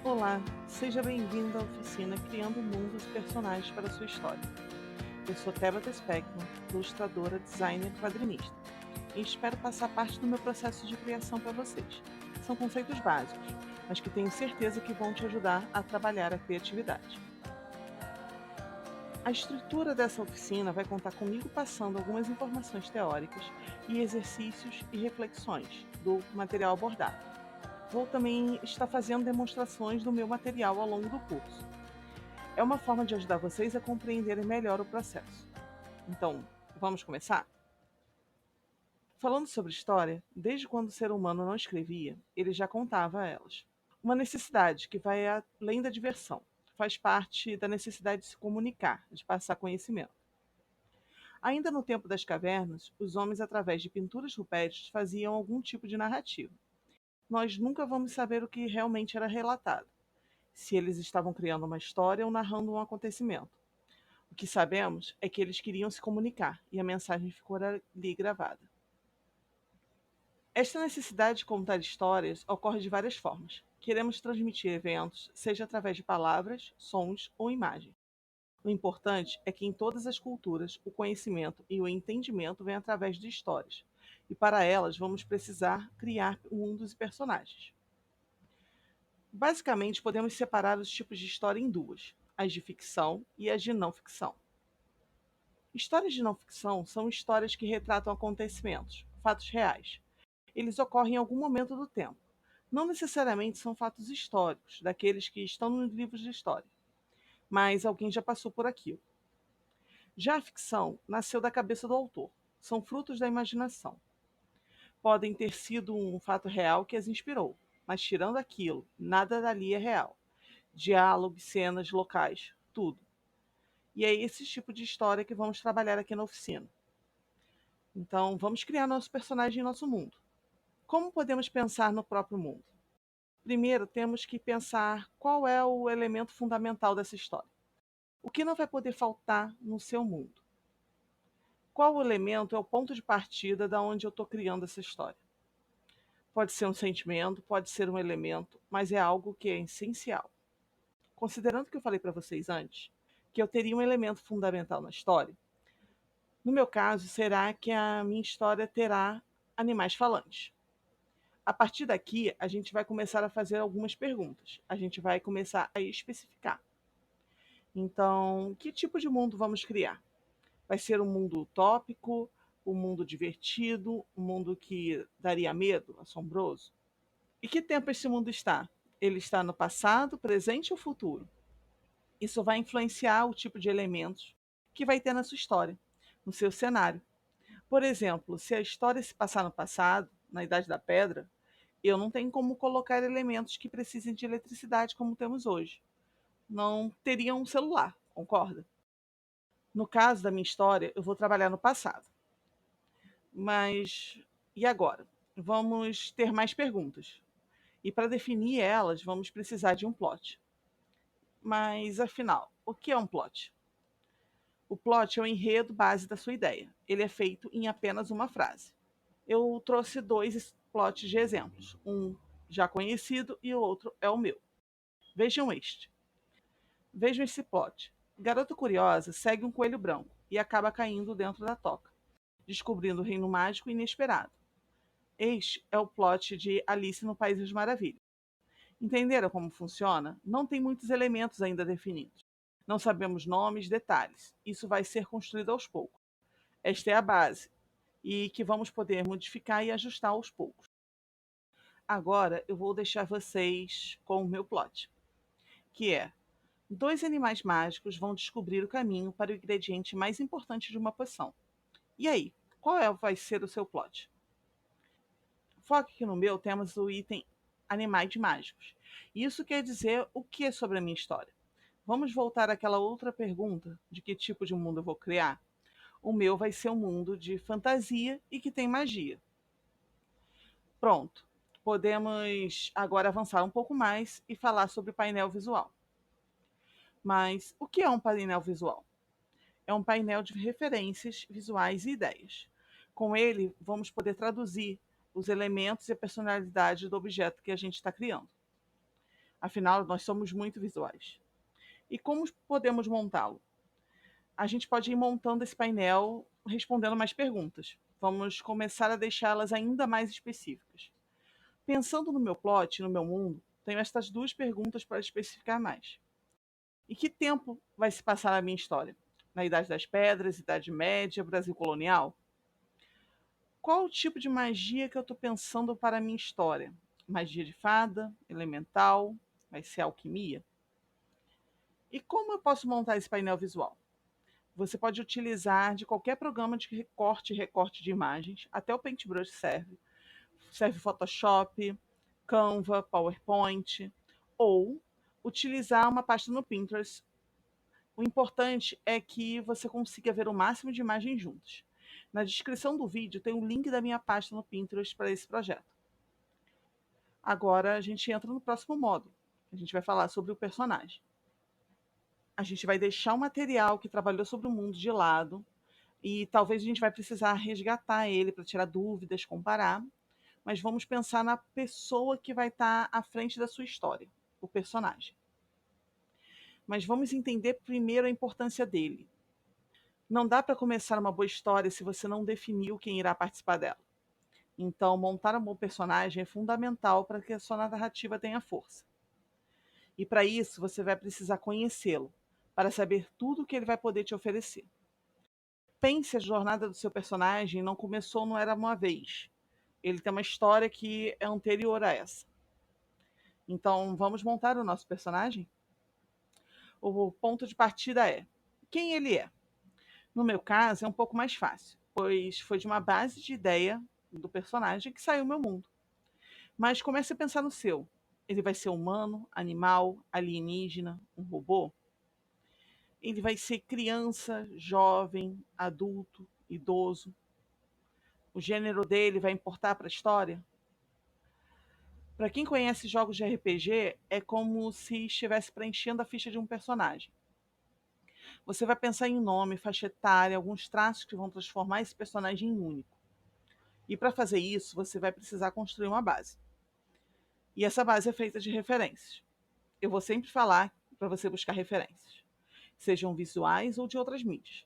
Olá, seja bem-vindo à oficina Criando Mundos e Personagens para a Sua História. Eu sou Tabata Speckman, ilustradora, designer e quadrinista, e espero passar parte do meu processo de criação para vocês. São conceitos básicos, mas que tenho certeza que vão te ajudar a trabalhar a criatividade. A estrutura dessa oficina vai contar comigo passando algumas informações teóricas e exercícios e reflexões do material abordado. Vou também estar fazendo demonstrações do meu material ao longo do curso. É uma forma de ajudar vocês a compreenderem melhor o processo. Então, vamos começar? Falando sobre história, desde quando o ser humano não escrevia, ele já contava elas. Uma necessidade que vai além da diversão. Faz parte da necessidade de se comunicar, de passar conhecimento. Ainda no tempo das cavernas, os homens, através de pinturas rupestres, faziam algum tipo de narrativa. Nós nunca vamos saber o que realmente era relatado, se eles estavam criando uma história ou narrando um acontecimento. O que sabemos é que eles queriam se comunicar e a mensagem ficou ali gravada. Esta necessidade de contar histórias ocorre de várias formas. Queremos transmitir eventos, seja através de palavras, sons ou imagens. O importante é que em todas as culturas o conhecimento e o entendimento vêm através de histórias, e para elas vamos precisar criar mundos e personagens. Basicamente, podemos separar os tipos de história em duas: as de ficção e as de não ficção. Histórias de não ficção são histórias que retratam acontecimentos, fatos reais. Eles ocorrem em algum momento do tempo. Não necessariamente são fatos históricos, daqueles que estão nos livros de história, mas alguém já passou por aquilo. Já a ficção nasceu da cabeça do autor. São frutos da imaginação. Podem ter sido um fato real que as inspirou, mas tirando aquilo, nada dali é real. Diálogos, cenas, locais, tudo. E é esse tipo de história que vamos trabalhar aqui na oficina. Então, vamos criar nosso personagem em nosso mundo. Como podemos pensar no próprio mundo? Primeiro, temos que pensar qual é o elemento fundamental dessa história. O que não vai poder faltar no seu mundo? Qual o elemento é o ponto de partida da onde eu estou criando essa história? Pode ser um sentimento, pode ser um elemento, mas é algo que é essencial. Considerando que eu falei para vocês antes, que eu teria um elemento fundamental na história, no meu caso, será que a minha história terá animais falantes? A partir daqui, a gente vai começar a fazer algumas perguntas. A gente vai começar a especificar. Então, que tipo de mundo vamos criar? Vai ser um mundo utópico, um mundo divertido, um mundo que daria medo, assombroso? E que tempo esse mundo está? Ele está no passado, presente ou futuro? Isso vai influenciar o tipo de elementos que vai ter na sua história, no seu cenário. Por exemplo, se a história se passar no passado, na Idade da Pedra, eu não tenho como colocar elementos que precisem de eletricidade como temos hoje. Não teria um celular, concorda? No caso da minha história, eu vou trabalhar no passado. Mas e agora? Vamos ter mais perguntas. E para definir elas, vamos precisar de um plot. Mas afinal, o que é um plot? O plot é o enredo base da sua ideia. Ele é feito em apenas uma frase. Eu trouxe dois plots de exemplos. Um já conhecido e o outro é o meu. Vejam este. Vejam esse plot. Garota curiosa segue um coelho branco e acaba caindo dentro da toca, descobrindo o reino mágico inesperado. Este é o plot de Alice no País das Maravilhas. Entenderam como funciona? Não tem muitos elementos ainda definidos. Não sabemos nomes, detalhes. Isso vai ser construído aos poucos. Esta é a base, e que vamos poder modificar e ajustar aos poucos. Agora eu vou deixar vocês com o meu plot, que é: dois animais mágicos vão descobrir o caminho para o ingrediente mais importante de uma poção. E aí, vai ser o seu plot? Foque que no meu temos o item animais mágicos. Isso quer dizer o que sobre a minha história? Vamos voltar àquela outra pergunta de que tipo de mundo eu vou criar? O meu vai ser um mundo de fantasia e que tem magia. Pronto. Podemos agora avançar um pouco mais e falar sobre o painel visual. Mas o que é um painel visual? É um painel de referências visuais e ideias. Com ele, vamos poder traduzir os elementos e a personalidade do objeto que a gente está criando. Afinal, nós somos muito visuais. E como podemos montá-lo? A gente pode ir montando esse painel respondendo mais perguntas. Vamos começar a deixá-las ainda mais específicas. Pensando no meu plot, no meu mundo, tenho estas duas perguntas para especificar mais. E que tempo vai se passar na minha história? Na Idade das Pedras, Idade Média, Brasil colonial? Qual o tipo de magia que eu estou pensando para a minha história? Magia de fada, elemental, vai ser alquimia? E como eu posso montar esse painel visual? Você pode utilizar de qualquer programa de recorte e recorte de imagens, até o Paintbrush serve. Serve Photoshop, Canva, PowerPoint, ou utilizar uma pasta no Pinterest. O importante é que você consiga ver o máximo de imagens juntas. Na descrição do vídeo tem o link da minha pasta no Pinterest para esse projeto. Agora a gente entra no próximo módulo. A gente vai falar sobre o personagem. A gente vai deixar o material que trabalhou sobre o mundo de lado e talvez a gente vai precisar resgatar ele para tirar dúvidas, comparar, mas vamos pensar na pessoa que vai estar à frente da sua história, o personagem. Mas vamos entender primeiro a importância dele. Não dá para começar uma boa história se você não definiu quem irá participar dela. Então, montar um bom personagem é fundamental para que a sua narrativa tenha força. E para isso, você vai precisar conhecê-lo, para saber tudo o que ele vai poder te oferecer. Pense a jornada do seu personagem não começou, não era uma vez. Ele tem uma história que é anterior a essa. Então, vamos montar o nosso personagem? O ponto de partida é quem ele é. No meu caso, é um pouco mais fácil, pois foi de uma base de ideia do personagem que saiu o meu mundo. Mas comece a pensar no seu. Ele vai ser humano, animal, alienígena, um robô? Ele vai ser criança, jovem, adulto, idoso? O gênero dele vai importar para a história? Para quem conhece jogos de RPG, é como se estivesse preenchendo a ficha de um personagem. Você vai pensar em nome, faixa etária, alguns traços que vão transformar esse personagem em único. E para fazer isso, você vai precisar construir uma base. E essa base é feita de referências. Eu vou sempre falar para você buscar referências, sejam visuais ou de outras mídias.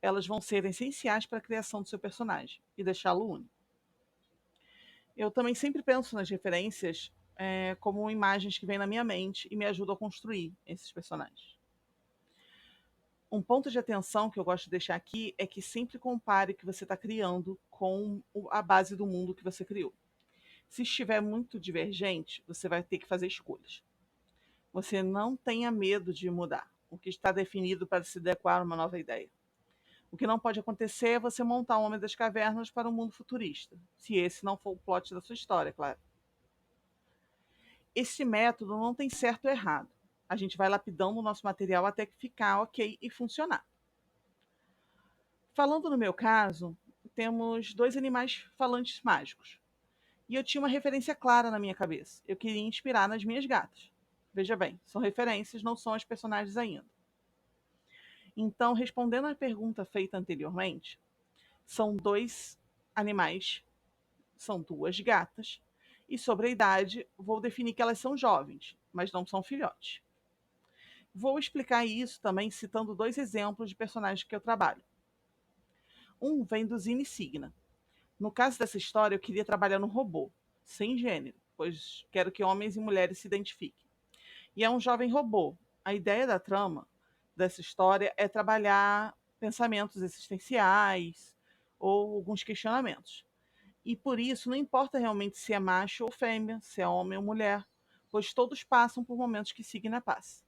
Elas vão ser essenciais para a criação do seu personagem e deixá-lo único. Eu também sempre penso nas referências como imagens que vêm na minha mente e me ajudam a construir esses personagens. Um ponto de atenção que eu gosto de deixar aqui é que sempre compare o que você está criando com a base do mundo que você criou. Se estiver muito divergente, você vai ter que fazer escolhas. Você não tenha medo de mudar o que está definido para se adequar a uma nova ideia. O que não pode acontecer é você montar o Homem das Cavernas para um mundo futurista, se esse não for o plot da sua história, claro. Esse método não tem certo ou errado. A gente vai lapidando o nosso material até que ficar ok e funcionar. Falando no meu caso, temos dois animais falantes mágicos. E eu tinha uma referência clara na minha cabeça. Eu queria inspirar nas minhas gatas. Veja bem, são referências, não são as personagens ainda. Então, respondendo à pergunta feita anteriormente, são dois animais, são duas gatas, e sobre a idade, vou definir que elas são jovens, mas não são filhotes. Vou explicar isso também citando dois exemplos de personagens que eu trabalho. Um vem do Zine Signa. No caso dessa história, eu queria trabalhar no robô, sem gênero, pois quero que homens e mulheres se identifiquem. E é um jovem robô. A ideia da trama dessa história é trabalhar pensamentos existenciais ou alguns questionamentos. E por isso não importa realmente se é macho ou fêmea, se é homem ou mulher, pois todos passam por momentos que Signa passa.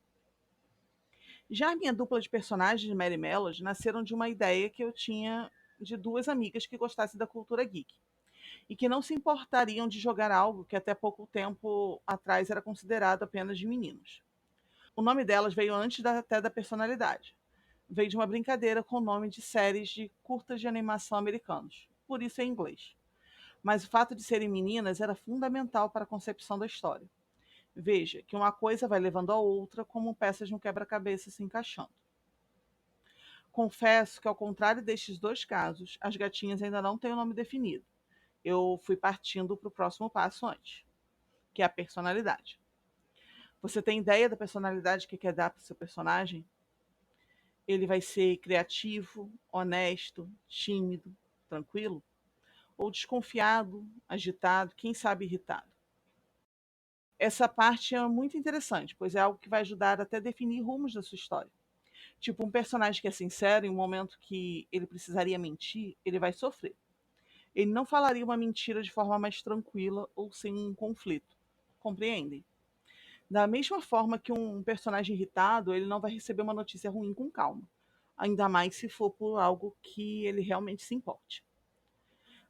Já a minha dupla de personagens de Mary Melody nasceram de uma ideia que eu tinha de duas amigas que gostassem da cultura geek e que não se importariam de jogar algo que até pouco tempo atrás era considerado apenas de meninos. O nome delas veio antes até da personalidade. Veio de uma brincadeira com o nome de séries de curtas de animação americanos, por isso é em inglês. Mas o fato de serem meninas era fundamental para a concepção da história. Veja que uma coisa vai levando a outra como peças de um quebra-cabeça se encaixando. Confesso que, ao contrário destes dois casos, as gatinhas ainda não têm o nome definido. Eu fui partindo para o próximo passo antes, que é a personalidade. Você tem ideia da personalidade que quer dar para o seu personagem? Ele vai ser criativo, honesto, tímido, tranquilo? Ou desconfiado, agitado, quem sabe irritado? Essa parte é muito interessante, pois é algo que vai ajudar até a definir rumos da sua história. Tipo, um personagem que é sincero, em um momento que ele precisaria mentir, ele vai sofrer. Ele não falaria uma mentira de forma mais tranquila ou sem um conflito. Compreendem? Da mesma forma que um personagem irritado, ele não vai receber uma notícia ruim com calma. Ainda mais se for por algo que ele realmente se importe.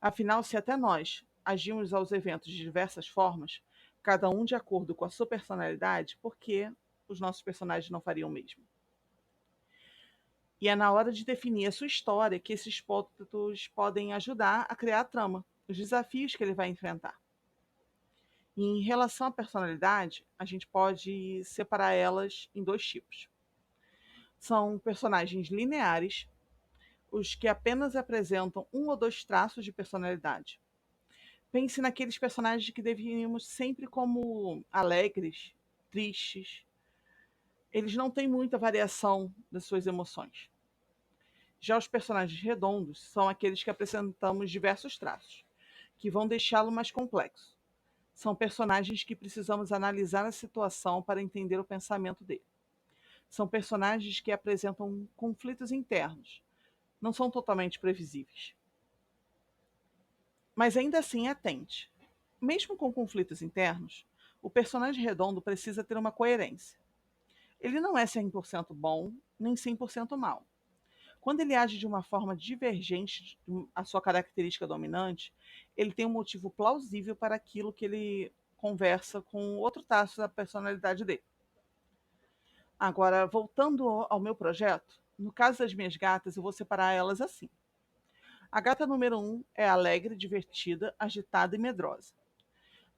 Afinal, se até nós agimos aos eventos de diversas formas, cada um de acordo com a sua personalidade, por que os nossos personagens não fariam o mesmo? E é na hora de definir a sua história que esses pontos podem ajudar a criar a trama, os desafios que ele vai enfrentar. E em relação à personalidade, a gente pode separar elas em dois tipos. São personagens lineares, os que apenas apresentam um ou dois traços de personalidade. Pense naqueles personagens que definimos sempre como alegres, tristes. Eles não têm muita variação das suas emoções. Já os personagens redondos são aqueles que apresentamos diversos traços, que vão deixá-lo mais complexo. São personagens que precisamos analisar a situação para entender o pensamento dele. São personagens que apresentam conflitos internos, não são totalmente previsíveis. Mas ainda assim, atente. Mesmo com conflitos internos, o personagem redondo precisa ter uma coerência. Ele não é 100% bom, nem 100% mal. Quando ele age de uma forma divergente à sua característica dominante, ele tem um motivo plausível para aquilo que ele conversa com outro traço da personalidade dele. Agora, voltando ao meu projeto, no caso das minhas gatas, eu vou separar elas assim. A gata número 1 é alegre, divertida, agitada e medrosa.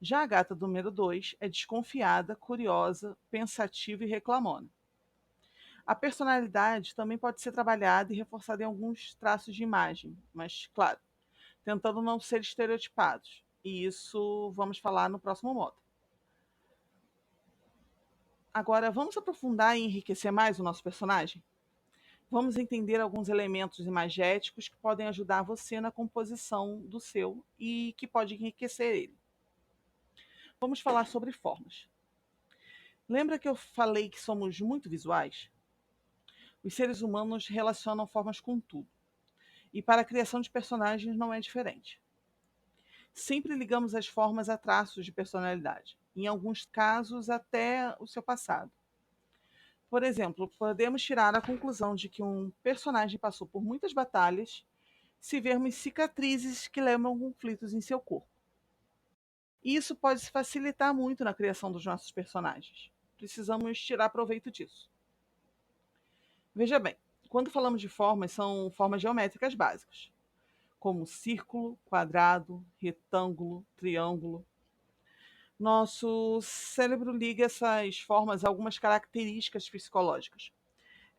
Já a gata número 2 é desconfiada, curiosa, pensativa e reclamona. A personalidade também pode ser trabalhada e reforçada em alguns traços de imagem, mas, claro, tentando não ser estereotipados. E isso vamos falar no próximo módulo. Agora, vamos aprofundar e enriquecer mais o nosso personagem? Vamos entender alguns elementos imagéticos que podem ajudar você na composição do seu e que pode enriquecer ele. Vamos falar sobre formas. Lembra que eu falei que somos muito visuais? Os seres humanos relacionam formas com tudo. E para a criação de personagens não é diferente. Sempre ligamos as formas a traços de personalidade, em alguns casos até o seu passado. Por exemplo, podemos tirar a conclusão de que um personagem passou por muitas batalhas se vermos cicatrizes que lembram conflitos em seu corpo. E isso pode facilitar muito na criação dos nossos personagens. Precisamos tirar proveito disso. Veja bem, quando falamos de formas, são formas geométricas básicas, como círculo, quadrado, retângulo, triângulo. Nosso cérebro liga essas formas a algumas características psicológicas.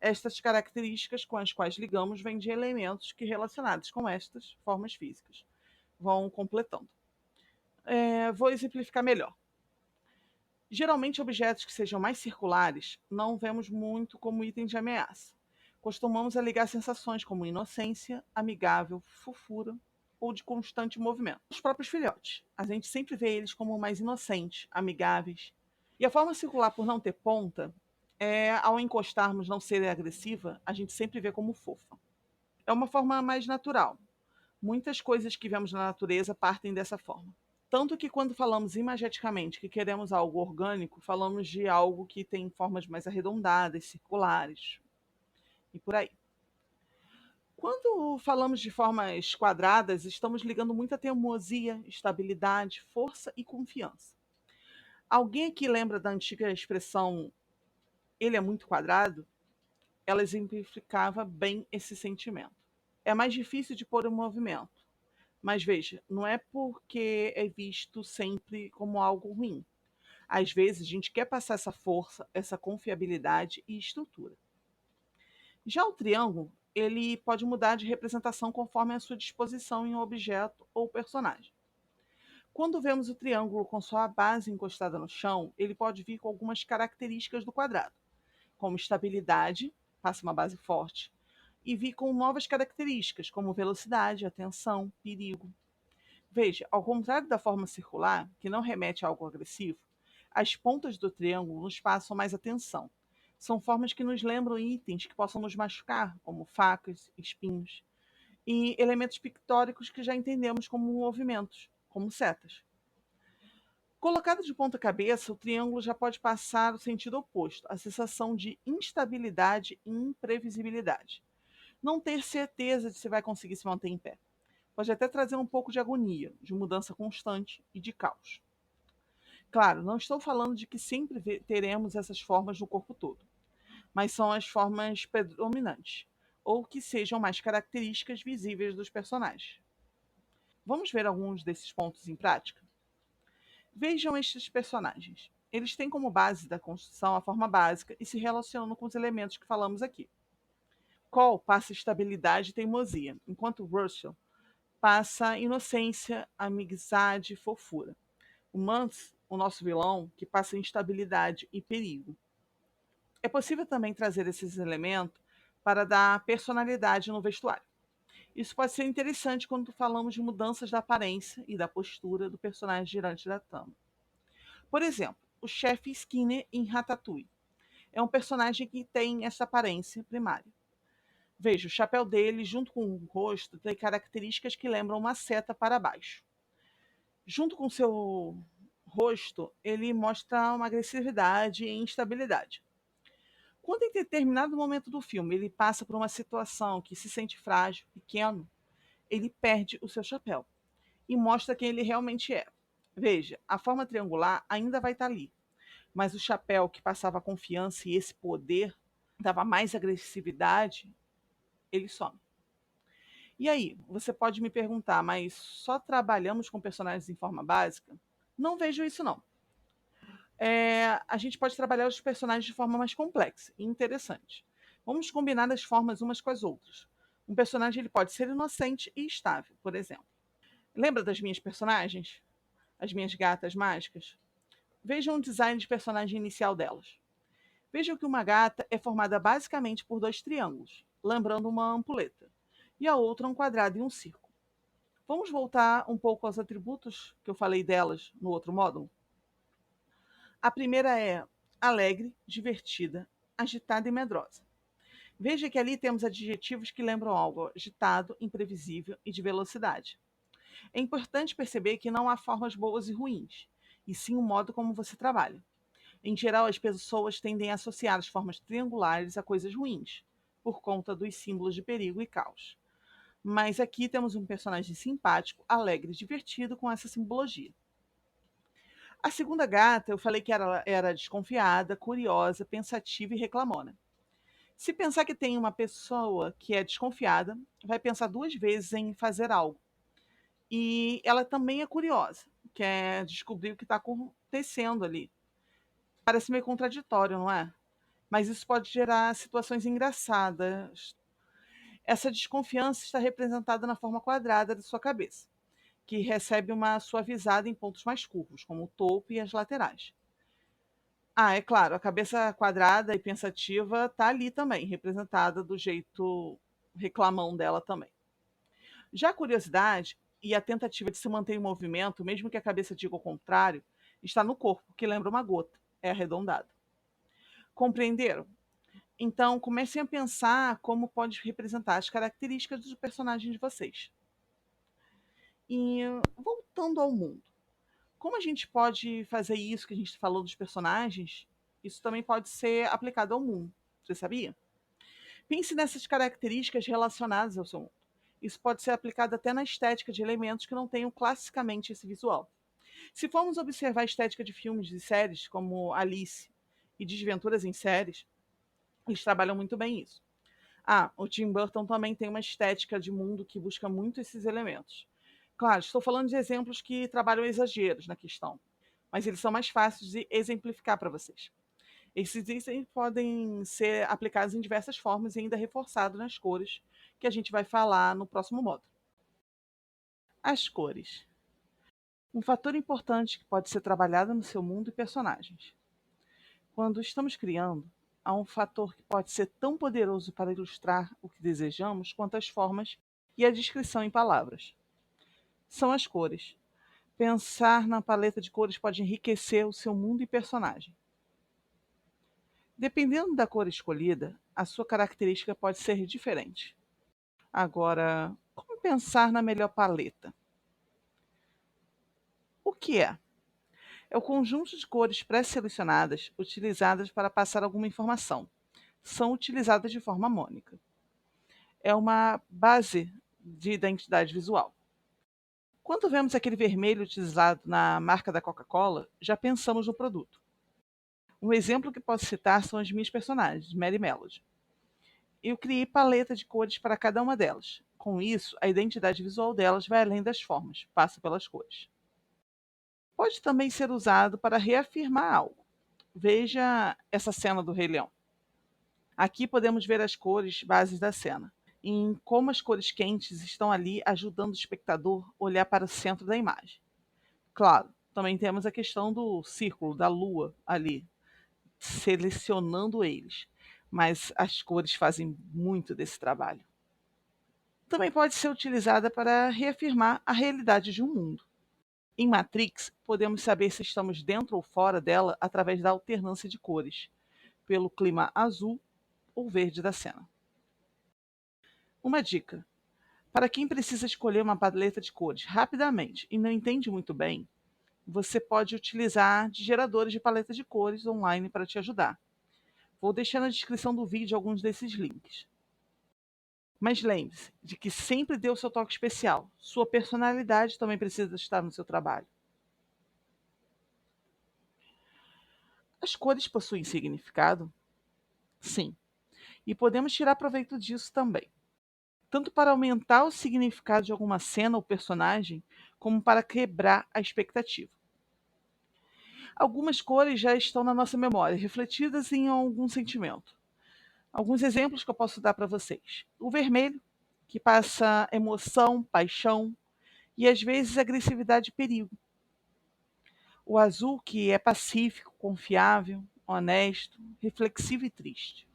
Estas características com as quais ligamos vêm de elementos que, relacionados com estas formas físicas, vão completando. Vou exemplificar melhor. Geralmente, objetos que sejam mais circulares não vemos muito como itens de ameaça. Costumamos a ligar sensações como inocência, amigável, fofura ou de constante movimento. Os próprios filhotes, a gente sempre vê eles como mais inocentes, amigáveis. E a forma circular, por não ter ponta, ao encostarmos não ser agressiva, a gente sempre vê como fofa. É uma forma mais natural. Muitas coisas que vemos na natureza partem dessa forma. Tanto que quando falamos imageticamente que queremos algo orgânico, falamos de algo que tem formas mais arredondadas, circulares e por aí. Quando falamos de formas quadradas, estamos ligando muita teimosia, estabilidade, força e confiança. Alguém aqui lembra da antiga expressão ele é muito quadrado? Ela exemplificava bem esse sentimento. É mais difícil de pôr em movimento. Mas veja, não é porque é visto sempre como algo ruim. Às vezes a gente quer passar essa força, essa confiabilidade e estrutura. Já o triângulo, ele pode mudar de representação conforme a sua disposição em um objeto ou personagem. Quando vemos o triângulo com sua base encostada no chão, ele pode vir com algumas características do quadrado, como estabilidade, passa uma base forte, e vir com novas características, como velocidade, atenção, perigo. Veja, ao contrário da forma circular, que não remete a algo agressivo, as pontas do triângulo nos passam mais atenção. São formas que nos lembram itens que possam nos machucar, como facas, espinhos, e elementos pictóricos que já entendemos como movimentos, como setas. Colocado de ponta cabeça, o triângulo já pode passar o sentido oposto, a sensação de instabilidade e imprevisibilidade. Não ter certeza de se vai conseguir se manter em pé. Pode até trazer um pouco de agonia, de mudança constante e de caos. Claro, não estou falando de que sempre teremos essas formas no corpo todo, mas são as formas predominantes, ou que sejam mais características visíveis dos personagens. Vamos ver alguns desses pontos em prática? Vejam estes personagens. Eles têm como base da construção a forma básica e se relacionam com os elementos que falamos aqui. Cole passa estabilidade e teimosia, enquanto Russell passa inocência, amizade e fofura. O Mance, o nosso vilão, que passa instabilidade e perigo. É possível também trazer esses elementos para dar personalidade no vestuário. Isso pode ser interessante quando falamos de mudanças da aparência e da postura do personagem diante da trama. Por exemplo, o chefe Skinner em Ratatouille. É um personagem que tem essa aparência primária. Veja, o chapéu dele, junto com o rosto, tem características que lembram uma seta para baixo. Junto com seu rosto, ele mostra uma agressividade e instabilidade. Quando em determinado momento do filme ele passa por uma situação que se sente frágil, pequeno, ele perde o seu chapéu e mostra quem ele realmente é. Veja, a forma triangular ainda vai estar ali, mas o chapéu que passava confiança e esse poder, dava mais agressividade, ele some. E aí, você pode me perguntar, mas só trabalhamos com personagens em forma básica? Não vejo isso não. A gente pode trabalhar os personagens de forma mais complexa e interessante. Vamos combinar as formas umas com as outras. Um personagem ele pode ser inocente e estável, por exemplo. Lembra das minhas personagens? As minhas gatas mágicas? Vejam o design de personagem inicial delas. Vejam que uma gata é formada basicamente por dois triângulos, lembrando uma ampuleta, e a outra um quadrado e um círculo. Vamos voltar um pouco aos atributos que eu falei delas no outro módulo? A primeira é alegre, divertida, agitada e medrosa. Veja que ali temos adjetivos que lembram algo agitado, imprevisível e de velocidade. É importante perceber que não há formas boas e ruins, e sim o modo como você trabalha. Em geral, as pessoas tendem a associar as formas triangulares a coisas ruins, por conta dos símbolos de perigo e caos. Mas aqui temos um personagem simpático, alegre e divertido com essa simbologia. A segunda gata, eu falei que era desconfiada, curiosa, pensativa e reclamona. Se pensar que tem uma pessoa que é desconfiada, vai pensar duas vezes em fazer algo. E ela também é curiosa, quer descobrir o que está acontecendo ali. Parece meio contraditório, não é? Mas isso pode gerar situações engraçadas. Essa desconfiança está representada na forma quadrada da sua cabeça, que recebe uma suavizada em pontos mais curvos, como o topo e as laterais. Ah, é claro, a cabeça quadrada e pensativa está ali também, representada do jeito reclamão dela também. Já a curiosidade e a tentativa de se manter em movimento, mesmo que a cabeça diga o contrário, está no corpo, que lembra uma gota, é arredondado. Compreenderam? Então, comecem a pensar como pode representar as características dos personagens de vocês. E voltando ao mundo, como a gente pode fazer isso que a gente falou dos personagens? Isso também pode ser aplicado ao mundo. Você sabia? Pense nessas características relacionadas ao seu mundo. Isso pode ser aplicado até na estética de elementos que não tenham classicamente esse visual. Se formos observar a estética de filmes e séries como Alice e Desventuras em Séries, eles trabalham muito bem isso. Ah, o Tim Burton também tem uma estética de mundo que busca muito esses elementos. Claro, estou falando de exemplos que trabalham exageros na questão, mas eles são mais fáceis de exemplificar para vocês. Esses itens podem ser aplicados em diversas formas e ainda reforçados nas cores, que a gente vai falar no próximo módulo. As cores. Um fator importante que pode ser trabalhado no seu mundo e personagens. Quando estamos criando, há um fator que pode ser tão poderoso para ilustrar o que desejamos quanto as formas e a descrição em palavras. São as cores. Pensar na paleta de cores pode enriquecer o seu mundo e personagem. Dependendo da cor escolhida, a sua característica pode ser diferente. Agora, como pensar na melhor paleta? O que é? É o conjunto de cores pré-selecionadas utilizadas para passar alguma informação. São utilizadas de forma mônica. É uma base de identidade visual. Quando vemos aquele vermelho utilizado na marca da Coca-Cola, já pensamos no produto. Um exemplo que posso citar são as minhas personagens, Mary e Melody. Eu criei paleta de cores para cada uma delas. Com isso, a identidade visual delas vai além das formas, passa pelas cores. Pode também ser usado para reafirmar algo. Veja essa cena do Rei Leão. Aqui podemos ver as cores bases da cena, em como as cores quentes estão ali ajudando o espectador a olhar para o centro da imagem. Claro, também temos a questão do círculo, da lua ali, selecionando eles, mas as cores fazem muito desse trabalho. Também pode ser utilizada para reafirmar a realidade de um mundo. Em Matrix, podemos saber se estamos dentro ou fora dela através da alternância de cores, pelo clima azul ou verde da cena. Uma dica: para quem precisa escolher uma paleta de cores rapidamente e não entende muito bem, você pode utilizar de geradores de paleta de cores online para te ajudar. Vou deixar na descrição do vídeo alguns desses links. Mas lembre-se de que sempre dê o seu toque especial. Sua personalidade também precisa estar no seu trabalho. As cores possuem significado? Sim. E podemos tirar proveito disso também, tanto para aumentar o significado de alguma cena ou personagem, como para quebrar a expectativa. Algumas cores já estão na nossa memória, refletidas em algum sentimento. Alguns exemplos que eu posso dar para vocês. O vermelho, que passa emoção, paixão e às vezes agressividade e perigo. O azul, que é pacífico, confiável, honesto, reflexivo e triste.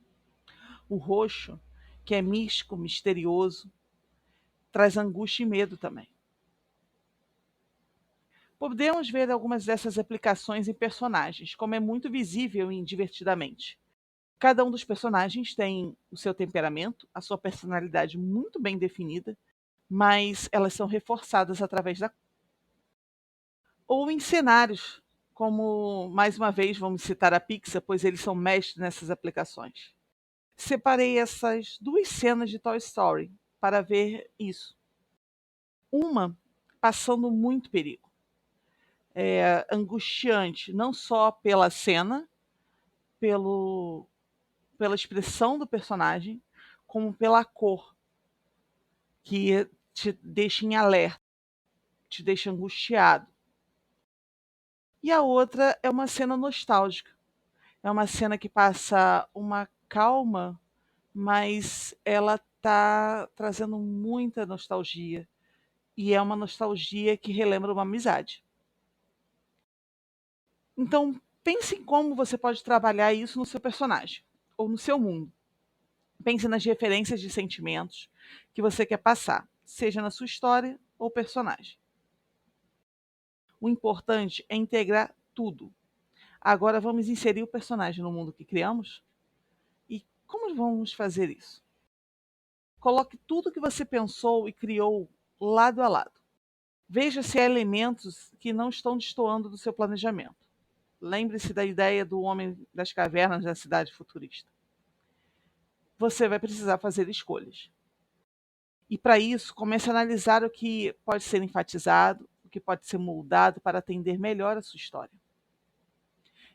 O roxo, que é místico, misterioso, traz angústia e medo também. Podemos ver algumas dessas aplicações em personagens, como é muito visível em Divertidamente. Cada um dos personagens tem o seu temperamento, a sua personalidade muito bem definida, mas elas são reforçadas através da. Ou em cenários, como, mais uma vez, vamos citar a Pixar, pois eles são mestres nessas aplicações. Separei essas duas cenas de Toy Story para ver isso. Uma passando muito perigo, angustiante, não só pela cena, pela expressão do personagem, como pela cor, que te deixa em alerta, te deixa angustiado. E a outra é uma cena nostálgica. É uma cena que passa uma calma, mas ela está trazendo muita nostalgia. E é uma nostalgia que relembra uma amizade. Então, pense em como você pode trabalhar isso no seu personagem ou no seu mundo. Pense nas referências de sentimentos que você quer passar, seja na sua história ou personagem. O importante é integrar tudo. Agora vamos inserir o personagem no mundo que criamos? E como vamos fazer isso? Coloque tudo que você pensou e criou lado a lado. Veja se há elementos que não estão destoando do seu planejamento. Lembre-se da ideia do homem das cavernas da cidade futurista. Você vai precisar fazer escolhas. E para isso, comece a analisar o que pode ser enfatizado, o que pode ser moldado para atender melhor a sua história.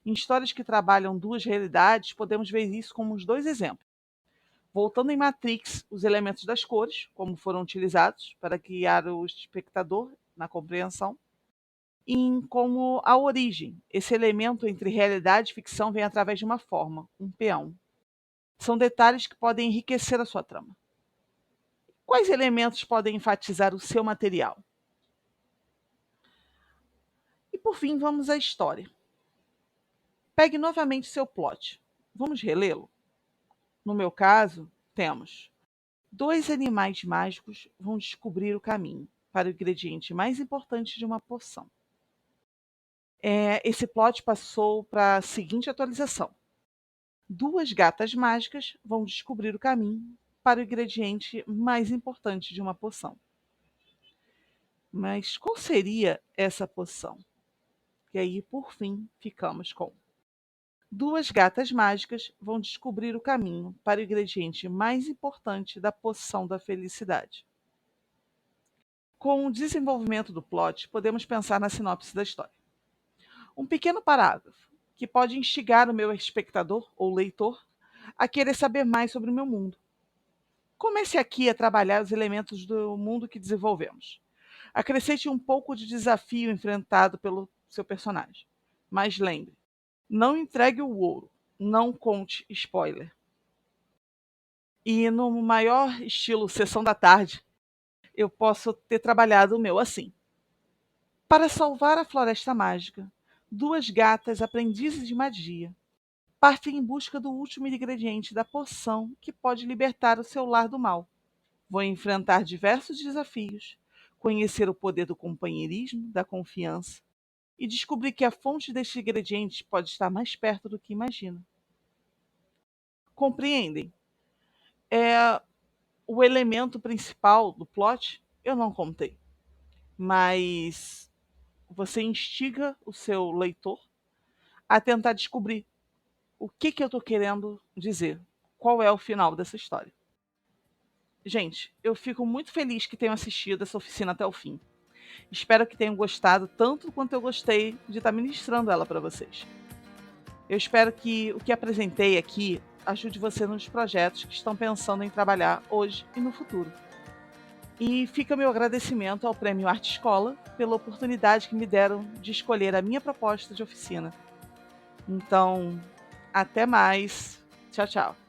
Em histórias que trabalham duas realidades, podemos ver isso como os dois exemplos. Voltando em Matrix, os elementos das cores, como foram utilizados para guiar o espectador na compreensão, em como a origem, esse elemento entre realidade e ficção vem através de uma forma, um peão. São detalhes que podem enriquecer a sua trama. Quais elementos podem enfatizar o seu material? por fim, vamos à história. Pegue novamente seu plot. Vamos relê-lo? No meu caso, temos: dois animais mágicos vão descobrir o caminho para o ingrediente mais importante de uma poção. Esse plot passou para a seguinte atualização: duas gatas mágicas vão descobrir o caminho para o ingrediente mais importante de uma poção. Mas qual seria essa poção? E aí, por fim, ficamos com: duas gatas mágicas vão descobrir o caminho para o ingrediente mais importante da poção da felicidade. Com o desenvolvimento do plot, podemos pensar na sinopse da história. Um pequeno parágrafo que pode instigar o meu espectador ou leitor a querer saber mais sobre o meu mundo. Comece aqui a trabalhar os elementos do mundo que desenvolvemos. Acrescente um pouco de desafio enfrentado pelo seu personagem. Mas lembre, não entregue o ouro, não conte spoiler. E no maior estilo Sessão da Tarde, eu posso ter trabalhado o meu assim. Para salvar a Floresta Mágica, duas gatas aprendizes de magia partem em busca do último ingrediente da poção que pode libertar o seu lar do mal. Vão enfrentar diversos desafios, conhecer o poder do companheirismo, da confiança e descobrir que a fonte deste ingrediente pode estar mais perto do que imagina. Compreendem? O elemento principal do plot eu não contei, mas você instiga o seu leitor a tentar descobrir o que eu estou querendo dizer, qual é o final dessa história. Gente, eu fico muito feliz que tenham assistido essa oficina até o fim. Espero que tenham gostado tanto quanto eu gostei de estar ministrando ela para vocês. Eu espero que o que apresentei aqui ajude você nos projetos que estão pensando em trabalhar hoje e no futuro. E fica meu agradecimento ao Prêmio Arte Escola pela oportunidade que me deram de escolher a minha proposta de oficina. Então, até mais. Tchau, tchau.